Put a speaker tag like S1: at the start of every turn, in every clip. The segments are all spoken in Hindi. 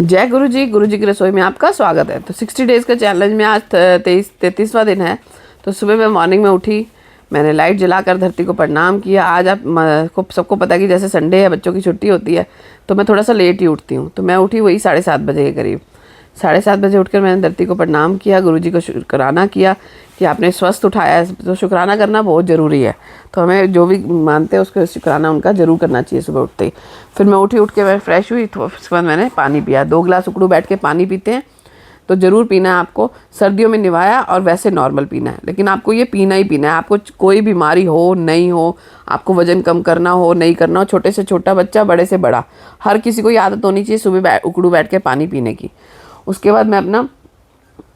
S1: जय गुरु जी की रसोई में आपका स्वागत है। तो 60 डेज़ का चैलेंज में आज 33वां दिन है। तो सुबह मैं मॉर्निंग में उठी, मैंने लाइट जलाकर धरती को प्रणाम किया। आज आप खूब सबको पता है कि जैसे संडे है, बच्चों की छुट्टी होती है, तो मैं थोड़ा सा लेट ही उठती हूँ। तो मैं उठी वही 7:30 बजे के करीब। 7:30 बजे उठकर मैंने धरती को प्रणाम किया, गुरु जी को शुक्राना किया कि आपने स्वस्थ उठाया है। तो शुक्राना करना बहुत ज़रूरी है। तो हमें जो भी मानते हैं उसको शुक्राना उनका ज़रूर करना चाहिए सुबह उठते ही। फिर मैं उठ के मैं फ्रेश हुई, तो उसके बाद मैंने पानी पिया। 2 गिलास उकड़ू बैठ के पानी पीते हैं तो ज़रूर पीना है आपको। सर्दियों में निवाया और वैसे नॉर्मल पीना है, लेकिन आपको ये पीना ही पीना है। आपको कोई बीमारी हो नहीं हो, आपको वज़न कम करना हो नहीं करना हो, छोटे से छोटा बच्चा, बड़े से बड़ा, हर किसी को आदत होनी चाहिए सुबह उकड़ू बैठ के पानी पीने की। उसके बाद मैं अपना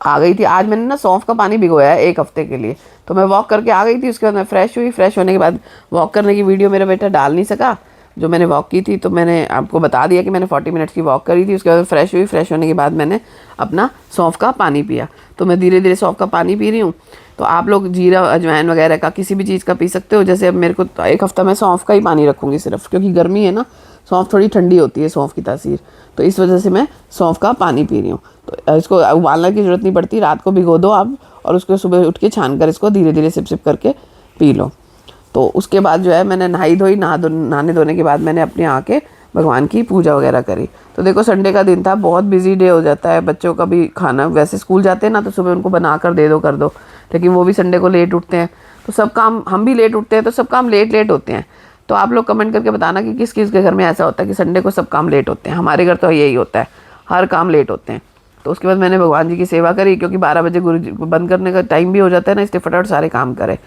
S1: आ गई थी। आज मैंने ना सौंफ का पानी भिगोया है 1 हफ्ते के लिए। तो मैं वॉक करके आ गई थी। उसके बाद मैं फ्रेश हुई। फ्रेश होने के बाद वॉक करने की वीडियो मेरा बेटा डाल नहीं सका जो मैंने वॉक की थी, तो मैंने आपको बता दिया कि मैंने 40 मिनट्स की वॉक करी थी। उसके बाद फ्रेश हुई। फ्रेश होने के बाद मैंने अपना सौंफ का पानी पिया। तो मैं धीरे धीरे सौंफ का पानी पी रही हूँ। तो आप लोग जीरा अजवाइन वगैरह का किसी भी चीज़ का पी सकते हो। जैसे अब मेरे को 1 हफ्ता मैं सौंफ का ही पानी रखूँगी सिर्फ, क्योंकि गर्मी है ना, सौंफ थोड़ी ठंडी होती है सौंफ की तासीर। तो इस वजह से मैं सौंफ का पानी पी रही हूँ। तो इसको उबालने की ज़रूरत नहीं पड़ती, रात को भिगो दो आप और उसको सुबह उठ के छान कर इसको धीरे धीरे सिप सिप करके पी लो। तो उसके बाद जो है मैंने नहाई धोई। नहाने धोने के बाद मैंने अपने आके भगवान की पूजा वगैरह करी। तो देखो संडे का दिन था, बहुत बिजी डे हो जाता है। बच्चों का भी खाना, वैसे स्कूल जाते हैं ना तो सुबह उनको बना कर दे दो कर दो, लेकिन वो भी संडे को लेट उठते हैं। तो सब काम, हम भी लेट उठते हैं तो सब काम लेट लेट होते हैं। तो आप लोग कमेंट करके बताना कि किस किस के घर में ऐसा होता है कि संडे को सब काम लेट होते हैं। हमारे घर तो यही होता है, हर काम लेट होते हैं। तो उसके बाद मैंने भगवान जी की सेवा करी, क्योंकि 12 बजे गुरु जी को बंद करने का टाइम भी हो जाता है ना, इसलिए फटाफट सारे काम करे।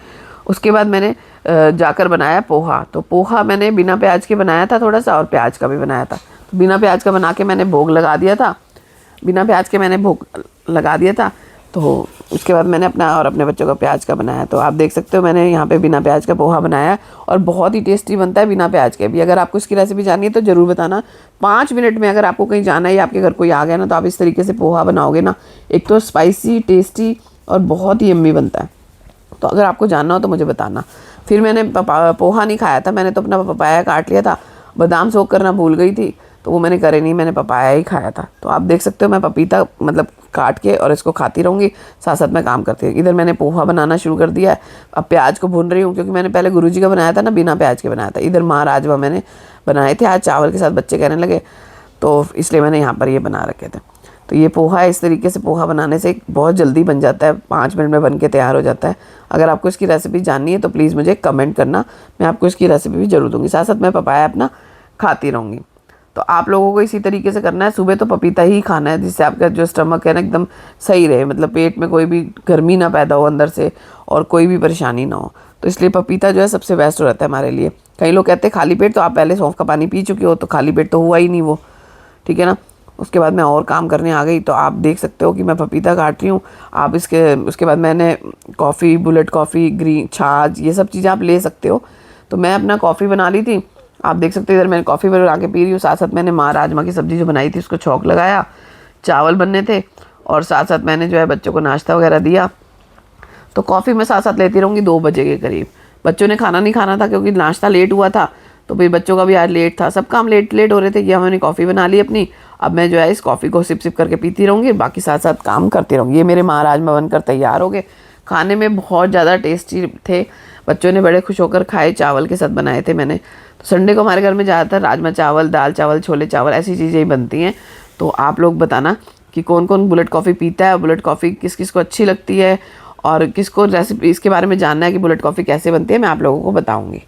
S1: उसके बाद मैंने जाकर बनाया पोहा। तो पोहा मैंने बिना प्याज के बनाया था थोड़ा सा, और प्याज का भी बनाया था। तो बिना प्याज का बना के मैंने भोग लगा दिया था। बिना प्याज के मैंने भोग लगा दिया था। तो उसके बाद मैंने अपना और अपने बच्चों का प्याज का बनाया। तो आप देख सकते हो मैंने यहाँ पे बिना प्याज का पोहा बनाया, और बहुत ही टेस्टी बनता है बिना प्याज के भी। अगर आपको इसकी रेसिपी जाननी है तो ज़रूर बताना। 5 मिनट में अगर आपको कहीं जाना है या आपके घर कोई आ गया ना, तो आप इस तरीके से पोहा बनाओगे ना, एक तो स्पाइसी, टेस्टी और बहुत ही यम्मी बनता है। तो अगर आपको जानना हो तो मुझे बताना। फिर मैंने पोहा नहीं खाया था, मैंने तो अपना पपाया काट लिया था। बादाम सोख करना भूल गई थी, तो वो मैंने करे नहीं, मैंने पपाया ही खाया था। तो आप देख सकते हो मैं पपीता मतलब काट के और इसको खाती रहूँगी, साथ साथ मैं काम करती हूँ। इधर मैंने पोहा बनाना शुरू कर दिया है। अब प्याज को भून रही हूँ, क्योंकि मैंने पहले गुरुजी का बनाया था ना, बिना प्याज के बनाया था। इधर माँ राजमा मैंने बनाए थे आज चावल के साथ, बच्चे कहने लगे तो इसलिए मैंने यहाँ पर ये बना रखे थे। तो ये पोहा है, इस तरीके से पोहा बनाने से बहुत जल्दी बन जाता है, 5 मिनट में बन के तैयार हो जाता है। अगर आपको इसकी रेसिपी जाननी है तो प्लीज़ मुझे कमेंट करना, मैं आपको इसकी रेसिपी भी ज़रूर दूँगी। साथ साथ मैं पपाया अपना खाती रहूँगी। तो आप लोगों को इसी तरीके से करना है। सुबह तो पपीता ही खाना है, जिससे आपका जो स्टमक है ना एकदम सही रहे, मतलब पेट में कोई भी गर्मी ना पैदा हो अंदर से, और कोई भी परेशानी ना हो। तो इसलिए पपीता जो है सबसे बेस्ट रहता है हमारे लिए। कई लोग कहते हैं खाली पेट, तो आप पहले सौंफ का पानी पी चुके हो, तो खाली पेट तो हुआ ही नहीं वो, ठीक है ना। उसके बाद मैं और काम करने आ गई। तो आप देख सकते हो कि मैं पपीता काट रही हूँ। आप उसके बाद मैंने कॉफ़ी, बुलेट कॉफ़ी, ग्रीन छाछ, ये सब चीज़ें आप ले सकते हो। तो मैं अपना कॉफ़ी बना ली थी, आप देख सकते हो इधर मैंने कॉफ़ी बना के पी रही हूँ। साथ साथ मैंने माँ राजमा की सब्ज़ी जो बनाई थी उसको छौंक लगाया, चावल बनने थे, और साथ साथ मैंने जो है बच्चों को नाश्ता वगैरह दिया। तो कॉफ़ी मैं साथ साथ लेती रहूँगी 2 बजे के करीब। बच्चों ने खाना नहीं खाना था, क्योंकि नाश्ता लेट हुआ था, तो फिर बच्चों का भी आज लेट था, सब काम लेट लेट हो रहे थे। ये मैंने कॉफ़ी बना ली अपनी। अब मैं जो है इस कॉफ़ी को सिप सिप करके पीती रहूँगी, बाकी साथ साथ काम करती रहूँगी। ये मेरे माँ राजमा बनकर तैयार हो गए। खाने में बहुत ज़्यादा टेस्टी थे, बच्चों ने बड़े खुश होकर खाए। चावल के साथ बनाए थे मैंने। तो संडे को हमारे घर में ज़्यादातर राजमा चावल, दाल चावल, छोले चावल, ऐसी चीज़ें ही बनती हैं। तो आप लोग बताना कि कौन कौन बुलेट कॉफ़ी पीता है, बुलेट कॉफ़ी किस किस को अच्छी लगती है, और किसको रेसिपी इसके बारे में जानना है कि बुलेट कॉफ़ी कैसे बनती है, मैं आप लोगों को बताऊँगी।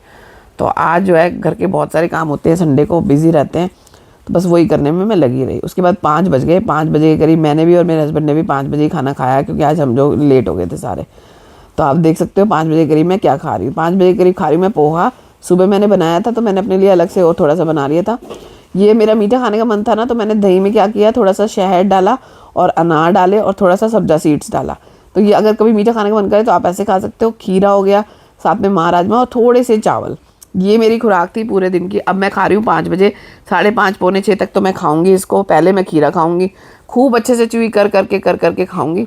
S1: तो आज जो है घर के बहुत सारे काम होते हैं, संडे को बिज़ी रहते हैं, तो बस वही करने में मैं लगी रही। उसके बाद 5 बज गए। 5 बजे के करीब मैंने भी और मेरे हस्बैंड ने भी 5 बजे ही खाना खाया, क्योंकि आज हम जो लेट हो गए थे सारे। तो आप देख सकते हो 5 बजे के करीब मैं क्या खा रही हूँ। 5 बजे के करीब खा रही हूँ मैं पोहा। सुबह मैंने बनाया था, तो मैंने अपने लिए अलग से और थोड़ा सा बना लिया था। ये मेरा मीठा खाने का मन था ना, तो मैंने दही में क्या किया, थोड़ा सा शहद डाला और अनार डाले और थोड़ा सा सब्जा सीड्स डाला। तो ये अगर कभी मीठा खाने का मन करे तो आप ऐसे खा सकते हो। खीरा हो गया, साथ में माँ राजमा और थोड़े से चावल। ये मेरी खुराक थी पूरे दिन की। अब मैं खा रही हूँ 5 बजे, 5:30 पौने 6 तक तो मैं खाऊंगी इसको। पहले मैं खीरा खाऊंगी, खूब अच्छे से चुई कर करके खाऊंगी,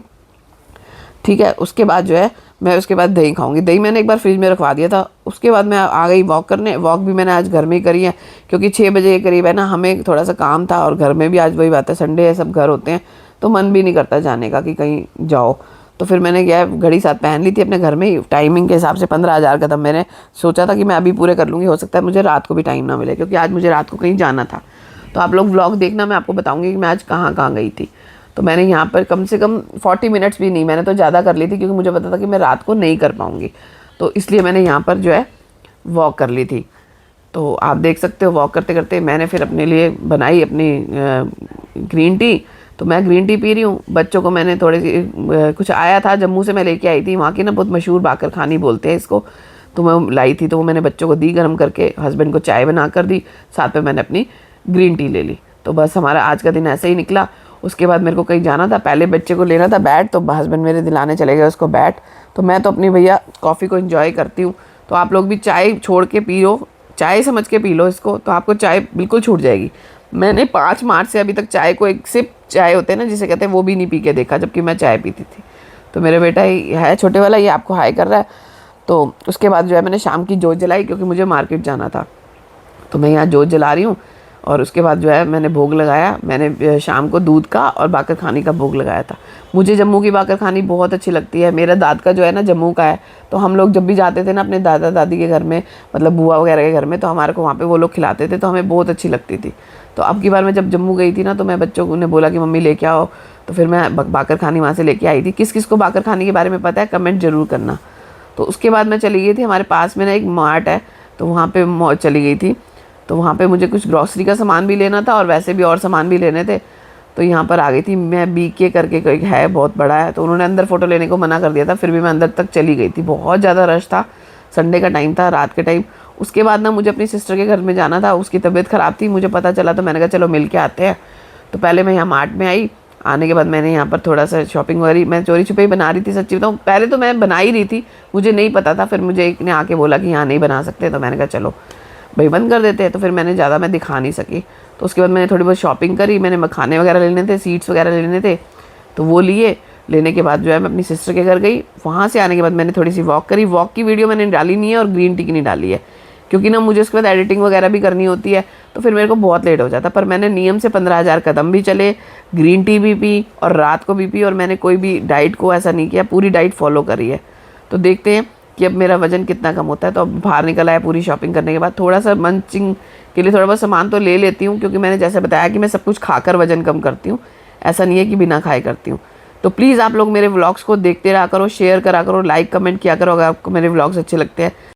S1: ठीक है। उसके बाद जो है मैं उसके बाद दही खाऊंगी। दही मैंने एक बार फ्रिज में रखवा दिया था। उसके बाद मैं आ गई वॉक करने। वॉक भी मैंने आज घर में ही करी है, क्योंकि 6 बजे के करीब है ना, हमें थोड़ा सा काम था, और घर में भी आज वही बात है, संडे है, सब घर होते हैं, तो मन भी नहीं करता जाने का कि कहीं जाओ। तो फिर मैंने क्या है, घड़ी साथ पहन ली थी अपने घर में ही, टाइमिंग के हिसाब से 15,000 कदम मैंने सोचा था कि मैं अभी पूरे कर लूँगी। हो सकता है मुझे रात को भी टाइम ना मिले, क्योंकि आज मुझे रात को कहीं जाना था। तो आप लोग व्लॉग देखना, मैं आपको बताऊँगी कि मैं आज कहाँ कहाँ गई थी। तो मैंने यहाँ पर कम से कम 40 मिनट्स भी नहीं, मैंने तो ज़्यादा कर ली थी, क्योंकि मुझे पता था कि मैं रात को नहीं कर पाऊँगी। तो इसलिए मैंने यहाँ पर जो है वॉक कर ली थी। तो आप देख सकते हो, वॉक करते करते मैंने फिर अपने लिए बनाई अपनी ग्रीन टी। तो मैं ग्रीन टी पी रही हूँ। बच्चों को मैंने थोड़ी सी कुछ आया था जम्मू से, मैं लेके आई थी, वहाँ की ना बहुत मशहूर बाकर खानी बोलते हैं इसको, तो मैं लाई थी। तो वो मैंने बच्चों को दी गर्म करके, हस्बैंड को चाय बना कर दी, साथ में मैंने अपनी ग्रीन टी ले ली। तो बस हमारा आज का दिन ऐसे ही निकला। उसके बाद मेरे को कहीं जाना था, पहले बच्चे को लेना था बैट, तो हस्बैंड मेरे दिलाने चले गए उसको बैट। तो मैं तो अपनी भैया कॉफ़ी को एंजॉय करती हूँ। तो आप लोग भी चाय छोड़ के पी लो, चाय समझ के पी लो इसको, तो आपको चाय बिल्कुल छूट जाएगी। मैंने 5 मार्च से अभी तक चाय को, एक सिप चाय होते हैं ना जिसे कहते हैं, वो भी नहीं पी के देखा, जबकि मैं चाय पीती थी। तो मेरा बेटा ही है छोटे वाला, ये आपको हाई कर रहा है। तो उसके बाद जो है मैंने शाम की जोत जलाई, क्योंकि मुझे मार्केट जाना था। तो मैं यहाँ जोत जला रही हूँ, और उसके बाद जो है मैंने भोग लगाया। मैंने शाम को दूध का और बाकर खानी का भोग लगाया था। मुझे जम्मू की बाकर खानी बहुत अच्छी लगती है। मेरा दाद का जो है ना जम्मू का है, तो हम लोग जब भी जाते थे ना अपने दादा दादी के घर में, मतलब बुआ वगैरह के घर में, तो हमारे को वहाँ पे वो लोग खिलाते थे, तो हमें बहुत अच्छी लगती थी। तो अब की बार मैं जब जम्मू गई थी ना, तो मैं बच्चों को ने बोला कि मम्मी लेके आओ, तो फिर मैं बाकर खानी वहाँ से लेके आई थी। किस किस को बाकर खानी के बारे में पता है, कमेंट ज़रूर करना। तो उसके बाद मैं चली गई थी, हमारे पास में ना एक मार्ट है, तो वहाँ पे चली गई थी। तो वहाँ पे मुझे कुछ ग्रॉसरी का सामान भी लेना था, और वैसे भी और सामान भी लेने थे। तो यहाँ पर आ गई थी मैं, BK करके कोई है, बहुत बड़ा है। तो उन्होंने अंदर फ़ोटो लेने को मना कर दिया था, फिर भी मैं अंदर तक चली गई थी। बहुत ज़्यादा रश था, संडे का टाइम था, रात के टाइम। उसके बाद ना मुझे अपनी सिस्टर के घर में जाना था, उसकी तबीयत ख़राब थी, मुझे पता चला, तो मैंने कहा चलो मिल के आते हैं। तो पहले मैं यहाँ मार्ट में आई, आने के बाद मैंने यहाँ पर थोड़ा सा शॉपिंग वगैरह मैं चोरी छुपे ही बना रही थी। सच्ची बताऊँ, पहले तो मैं बना ही रही थी, मुझे नहीं पता था। फिर मुझे एक ने आके बोला कि यहाँ नहीं बना सकते, तो मैंने कहा चलो भाई बंद कर देते हैं। तो फिर मैंने ज़्यादा मैं दिखा नहीं सकी। तो उसके बाद मैंने थोड़ी बहुत शॉपिंग करी, मैंने मखाने वगैरह लेने थे, सीड्स वगैरह लेने थे, तो वो लिए। लेने के बाद जो है मैं अपनी सिस्टर के घर गई। वहाँ से आने के बाद मैंने थोड़ी सी वॉक करी। वॉक की वीडियो मैंने डाली नहीं है, और ग्रीन टी की नहीं डाली है, क्योंकि ना मुझे उसके बाद एडिटिंग वगैरह भी करनी होती है, तो फिर मेरे को बहुत लेट हो जाता। पर मैंने नियम से 15,000 कदम भी चले, ग्रीन टी भी पी, और रात को भी पी, और मैंने कोई भी डाइट को ऐसा नहीं किया, पूरी डाइट फॉलो करी है। तो देखते हैं कि अब मेरा वज़न कितना कम होता है। तो अब बाहर निकल आया पूरी शॉपिंग करने के बाद, थोड़ा सा मंचिंग के लिए थोड़ा बहुत सामान तो ले लेती हूँ, क्योंकि मैंने जैसे बताया कि मैं सब कुछ खाकर वज़न कम करती हूँ, ऐसा नहीं है कि बिना खाए करती हूँ। तो प्लीज़ आप लोग मेरे व्लॉग्स को देखते रहा करो, शेयर करा करो, लाइक कमेंट किया करो अगर आपको मेरे व्लॉग्स अच्छे लगते हैं।